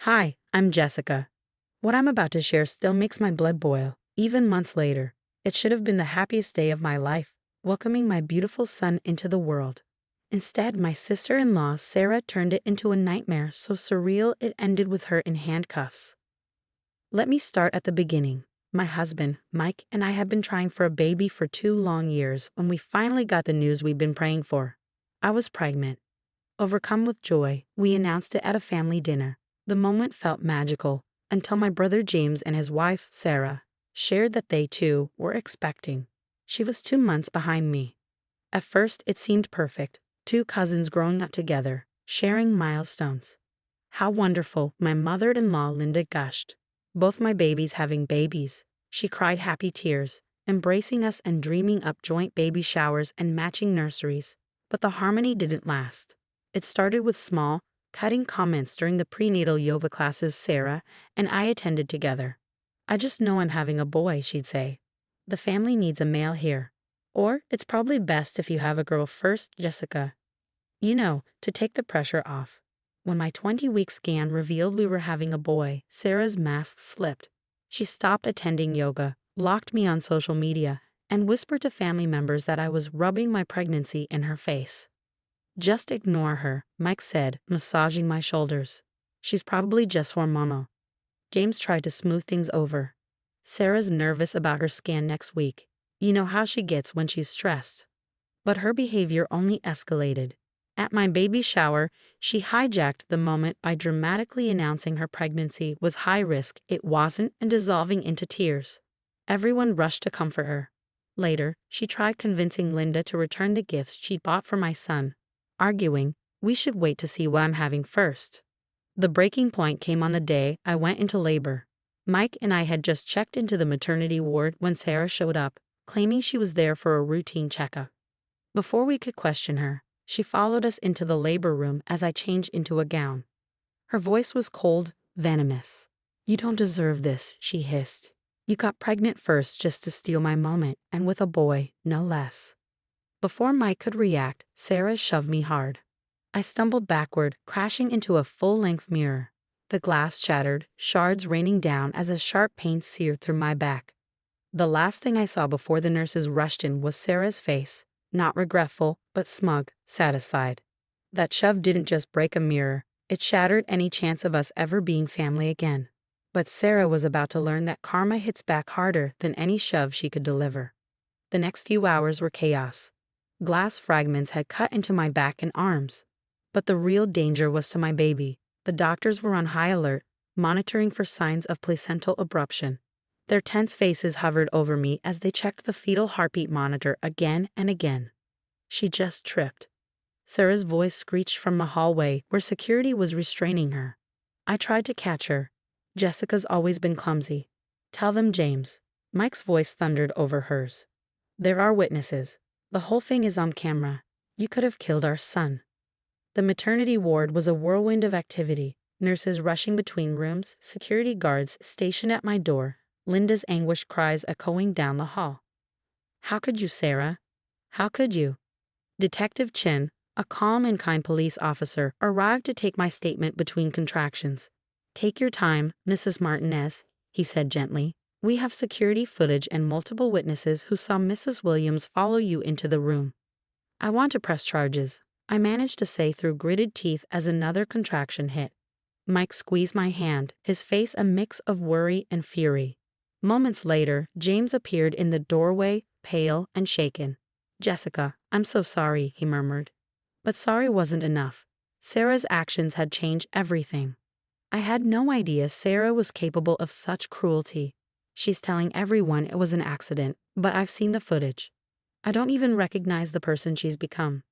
Hi, I'm Jessica. What I'm about to share still makes my blood boil, even months later. It should have been the happiest day of my life, welcoming my beautiful son into the world. Instead, my sister-in-law, Sarah, turned it into a nightmare so surreal it ended with her in handcuffs. Let me start at the beginning. My husband, Mike, and I had been trying for a baby for 2 long years when we finally got the news we'd been praying for. I was pregnant. Overcome with joy, we announced it at a family dinner. The moment felt magical until my brother James and his wife, Sarah, shared that they too were expecting. She was 2 months behind me. At first, it seemed perfect. Two cousins growing up together, sharing milestones. How wonderful, my mother-in-law Linda gushed. Both my babies having babies. She cried happy tears, embracing us and dreaming up joint baby showers and matching nurseries. But the harmony didn't last. It started with small, cutting comments during the prenatal yoga classes Sarah and I attended together. "I just know I'm having a boy," she'd say. "The family needs a male here. Or, it's probably best if you have a girl first, Jessica." To take the pressure off. When my 20-week scan revealed we were having a boy, Sarah's mask slipped. She stopped attending yoga, blocked me on social media, and whispered to family members that I was rubbing my pregnancy in her face. "Just ignore her," Mike said, massaging my shoulders. "She's probably just hormonal." James tried to smooth things over. "Sarah's nervous about her scan next week. You know how she gets when she's stressed." But her behavior only escalated. At my baby shower, she hijacked the moment by dramatically announcing her pregnancy was high risk, it wasn't, and dissolving into tears. Everyone rushed to comfort her. Later, she tried convincing Linda to return the gifts she'd bought for my son, arguing, "We should wait to see what I'm having first." The breaking point came on the day I went into labor. Mike and I had just checked into the maternity ward when Sarah showed up, claiming she was there for a routine checkup. Before we could question her, she followed us into the labor room as I changed into a gown. Her voice was cold, venomous. "You don't deserve this," she hissed. "You got pregnant first just to steal my moment, and with a boy, no less." Before Mike could react, Sarah shoved me hard. I stumbled backward, crashing into a full-length mirror. The glass shattered, shards raining down as a sharp pain seared through my back. The last thing I saw before the nurses rushed in was Sarah's face, not regretful, but smug, satisfied. That shove didn't just break a mirror, it shattered any chance of us ever being family again. But Sarah was about to learn that karma hits back harder than any shove she could deliver. The next few hours were chaos. Glass fragments had cut into my back and arms. But the real danger was to my baby. The doctors were on high alert, monitoring for signs of placental abruption. Their tense faces hovered over me as they checked the fetal heartbeat monitor again and again. She just tripped. Sarah's voice screeched from the hallway where security was restraining her. I tried to catch her. "Jessica's always been clumsy. Tell them, James." Mike's voice thundered over hers. "There are witnesses. The whole thing is on camera. You could have killed our son." The maternity ward was a whirlwind of activity. Nurses rushing between rooms, security guards stationed at my door, Linda's anguished cries echoing down the hall. "How could you, Sarah? How could you?" Detective Chen, a calm and kind police officer, arrived to take my statement between contractions. "Take your time, Mrs. Martinez," he said gently. "We have security footage and multiple witnesses who saw Mrs. Williams follow you into the room." "I want to press charges," I managed to say through gritted teeth as another contraction hit. Mike squeezed my hand, his face a mix of worry and fury. Moments later, James appeared in the doorway, pale and shaken. "Jessica, I'm so sorry," he murmured. But sorry wasn't enough. Sarah's actions had changed everything. I had no idea Sarah was capable of such cruelty. She's telling everyone it was an accident, but I've seen the footage. I don't even recognize the person she's become.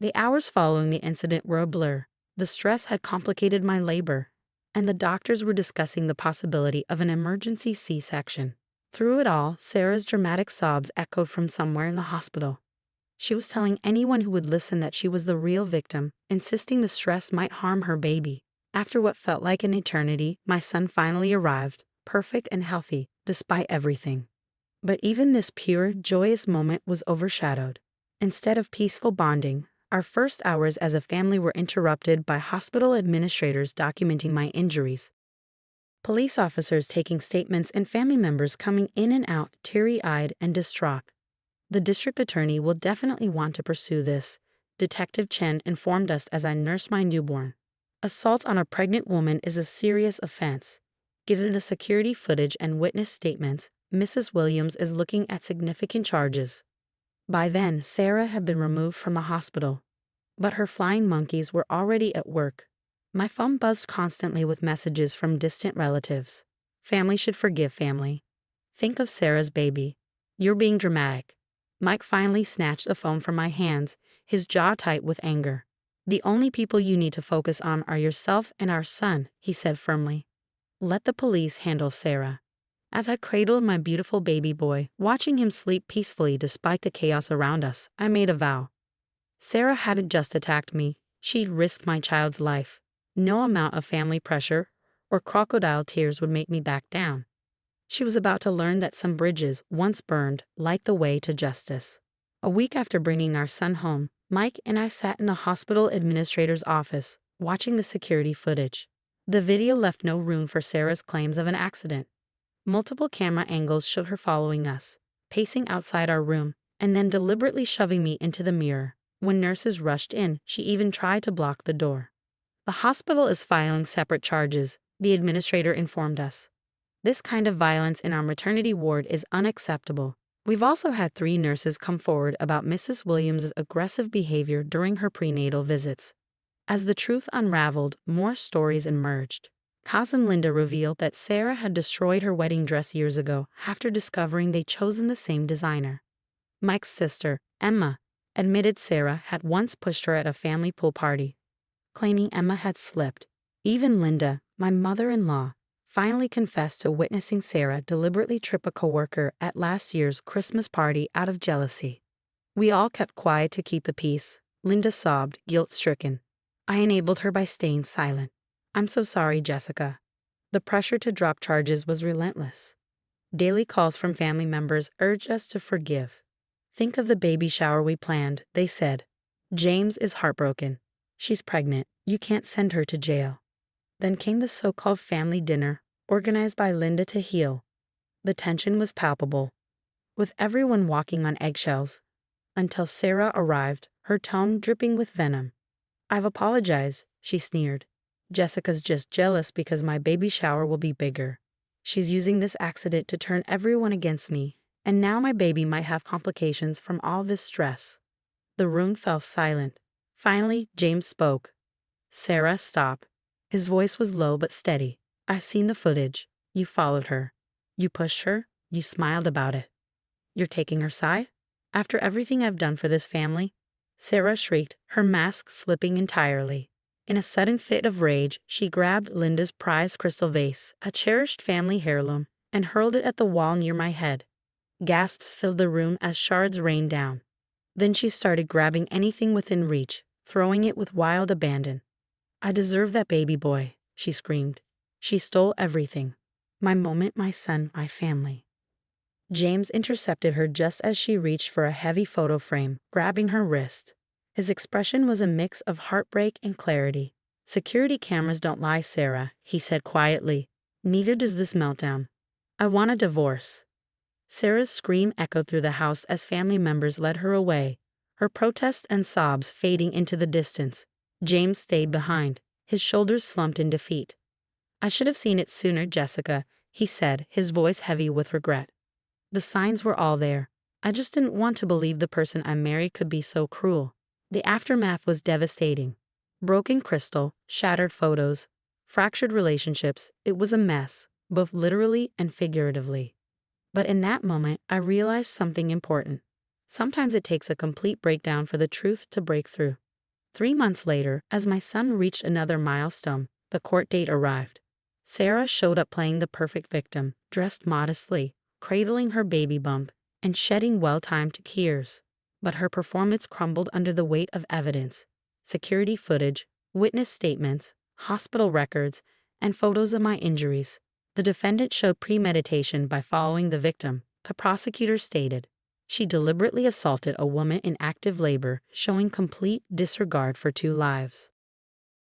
The hours following the incident were a blur. The stress had complicated my labor, and the doctors were discussing the possibility of an emergency C-section. Through it all, Sarah's dramatic sobs echoed from somewhere in the hospital. She was telling anyone who would listen that she was the real victim, insisting the stress might harm her baby. After what felt like an eternity, my son finally arrived, perfect and healthy, despite everything. But even this pure, joyous moment was overshadowed. Instead of peaceful bonding, Our first hours as a family were interrupted by hospital administrators documenting my injuries, police officers taking statements, and family members coming in and out, teary-eyed and distraught. The district attorney will definitely want to pursue this, Detective Chen informed us as I nursed my newborn. Assault on a pregnant woman is a serious offense. Given the security footage and witness statements, Mrs. Williams is looking at significant charges. By then, Sarah had been removed from the hospital, but her flying monkeys were already at work. My phone buzzed constantly with messages from distant relatives. Family should forgive family. Think of Sarah's baby. You're being dramatic. Mike finally snatched the phone from my hands, his jaw tight with anger. The only people you need to focus on are yourself and our son, he said firmly. Let the police handle Sarah. As I cradled my beautiful baby boy, watching him sleep peacefully despite the chaos around us, I made a vow. Sarah hadn't just attacked me, she'd risked my child's life. No amount of family pressure or crocodile tears would make me back down. She was about to learn that some bridges, once burned, light the way to justice. A week after bringing our son home, Mike and I sat in the hospital administrator's office, watching the security footage. The video left no room for Sarah's claims of an accident. Multiple camera angles showed her following us, pacing outside our room, and then deliberately shoving me into the mirror. When nurses rushed in, she even tried to block the door. The hospital is filing separate charges, the administrator informed us. This kind of violence in our maternity ward is unacceptable. We've also had 3 nurses come forward about Mrs. Williams' aggressive behavior during her prenatal visits. As the truth unraveled, more stories emerged. Cousin Linda revealed that Sarah had destroyed her wedding dress years ago after discovering they'd chosen the same designer. Mike's sister, Emma, admitted Sarah had once pushed her at a family pool party, claiming Emma had slipped. Even Linda, my mother-in-law, finally confessed to witnessing Sarah deliberately trip a coworker at last year's Christmas party out of jealousy. We all kept quiet to keep the peace. Linda sobbed, guilt-stricken. I enabled her by staying silent. I'm so sorry, Jessica. The pressure to drop charges was relentless. Daily calls from family members urged us to forgive. Think of the baby shower we planned, they said. James is heartbroken. She's pregnant. You can't send her to jail. Then came the so-called family dinner, organized by Linda to heal. The tension was palpable, with everyone walking on eggshells, until Sarah arrived, her tone dripping with venom. I've apologized, she sneered. Jessica's just jealous because my baby shower will be bigger. She's using this accident to turn everyone against me, and now my baby might have complications from all this stress. The room fell silent. Finally, James spoke. Sarah, stop. His voice was low but steady. I've seen the footage. You followed her. You pushed her. You smiled about it. You're taking her side? After everything I've done for this family? Sarah shrieked, her mask slipping entirely. In a sudden fit of rage, she grabbed Linda's prized crystal vase, a cherished family heirloom, and hurled it at the wall near my head. Gasps filled the room as shards rained down. Then she started grabbing anything within reach, throwing it with wild abandon. I deserve that baby boy, she screamed. She stole everything. My moment, my son, my family. James intercepted her just as she reached for a heavy photo frame, grabbing her wrist. His expression was a mix of heartbreak and clarity. Security cameras don't lie, Sarah, he said quietly. Neither does this meltdown. I want a divorce. Sarah's scream echoed through the house as family members led her away, her protests and sobs fading into the distance. James stayed behind, his shoulders slumped in defeat. I should have seen it sooner, Jessica, he said, his voice heavy with regret. The signs were all there. I just didn't want to believe the person I married could be so cruel. The aftermath was devastating. Broken crystal, shattered photos, fractured relationships. It was a mess, both literally and figuratively. But in that moment, I realized something important. Sometimes it takes a complete breakdown for the truth to break through. 3 months later, as my son reached another milestone, the court date arrived. Sarah showed up playing the perfect victim, dressed modestly, cradling her baby bump, and shedding well-timed tears. But her performance crumbled under the weight of evidence. Security footage, witness statements, hospital records, and photos of my injuries. The defendant showed premeditation by following the victim, the prosecutor stated. She deliberately assaulted a woman in active labor, showing complete disregard for two lives.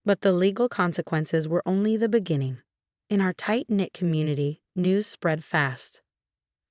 But the legal consequences were only the beginning. In our tight-knit community, news spread fast.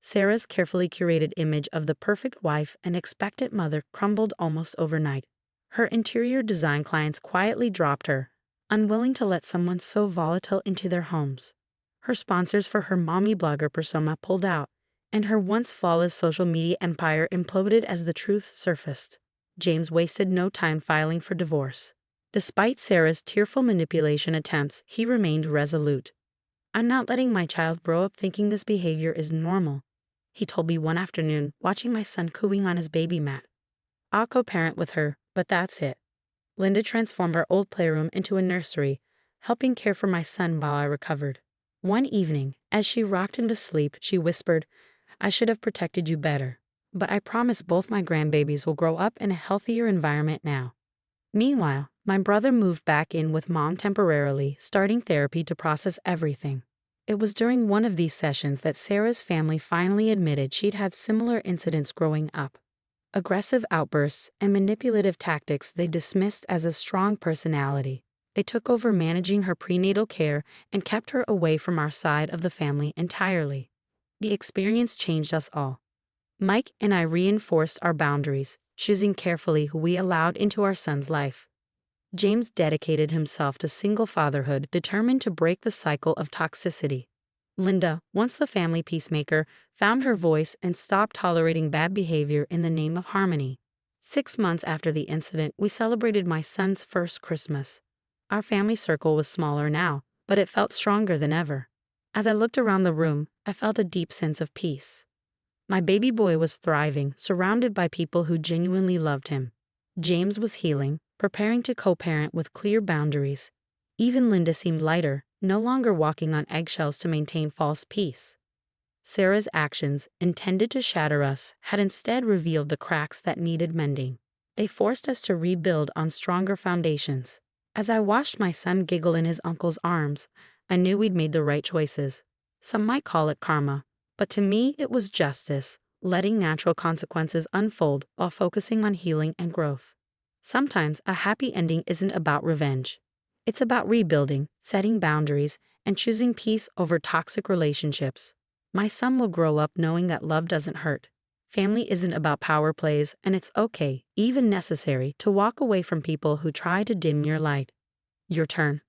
Sarah's carefully curated image of the perfect wife and expectant mother crumbled almost overnight. Her interior design clients quietly dropped her, unwilling to let someone so volatile into their homes. Her sponsors for her mommy blogger persona pulled out, and her once flawless social media empire imploded as the truth surfaced. James wasted no time filing for divorce. Despite Sarah's tearful manipulation attempts, he remained resolute. "I'm not letting my child grow up thinking this behavior is normal," he told me one afternoon, watching my son cooing on his baby mat. "I'll co-parent with her, but that's it." Linda transformed our old playroom into a nursery, helping care for my son while I recovered. One evening, as she rocked him to sleep, she whispered, "I should have protected you better, but I promise both my grandbabies will grow up in a healthier environment now." Meanwhile, my brother moved back in with mom temporarily, starting therapy to process everything. It was during one of these sessions that Sarah's family finally admitted she'd had similar incidents growing up. Aggressive outbursts and manipulative tactics they dismissed as a strong personality. They took over managing her prenatal care and kept her away from our side of the family entirely. The experience changed us all. Mike and I reinforced our boundaries, choosing carefully who we allowed into our son's life. James dedicated himself to single fatherhood, determined to break the cycle of toxicity. Linda, once the family peacemaker, found her voice and stopped tolerating bad behavior in the name of harmony. 6 months after the incident, we celebrated my son's first Christmas. Our family circle was smaller now, but it felt stronger than ever. As I looked around the room, I felt a deep sense of peace. My baby boy was thriving, surrounded by people who genuinely loved him. James was healing, preparing to co-parent with clear boundaries. Even Linda seemed lighter, no longer walking on eggshells to maintain false peace. Sarah's actions, intended to shatter us, had instead revealed the cracks that needed mending. They forced us to rebuild on stronger foundations. As I watched my son giggle in his uncle's arms, I knew we'd made the right choices. Some might call it karma, but to me it was justice, letting natural consequences unfold while focusing on healing and growth. Sometimes a happy ending isn't about revenge. It's about rebuilding, setting boundaries, and choosing peace over toxic relationships. My son will grow up knowing that love doesn't hurt. Family isn't about power plays, and it's okay, even necessary, to walk away from people who try to dim your light. Your turn.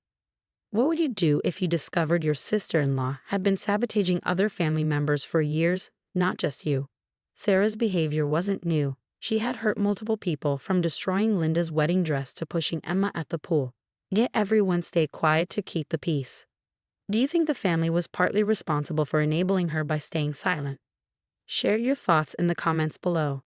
What would you do if you discovered your sister-in-law had been sabotaging other family members for years, not just you? Sarah's behavior wasn't new. She had hurt multiple people, from destroying Linda's wedding dress to pushing Emma at the pool. Yet everyone stayed quiet to keep the peace. Do you think the family was partly responsible for enabling her by staying silent? Share your thoughts in the comments below.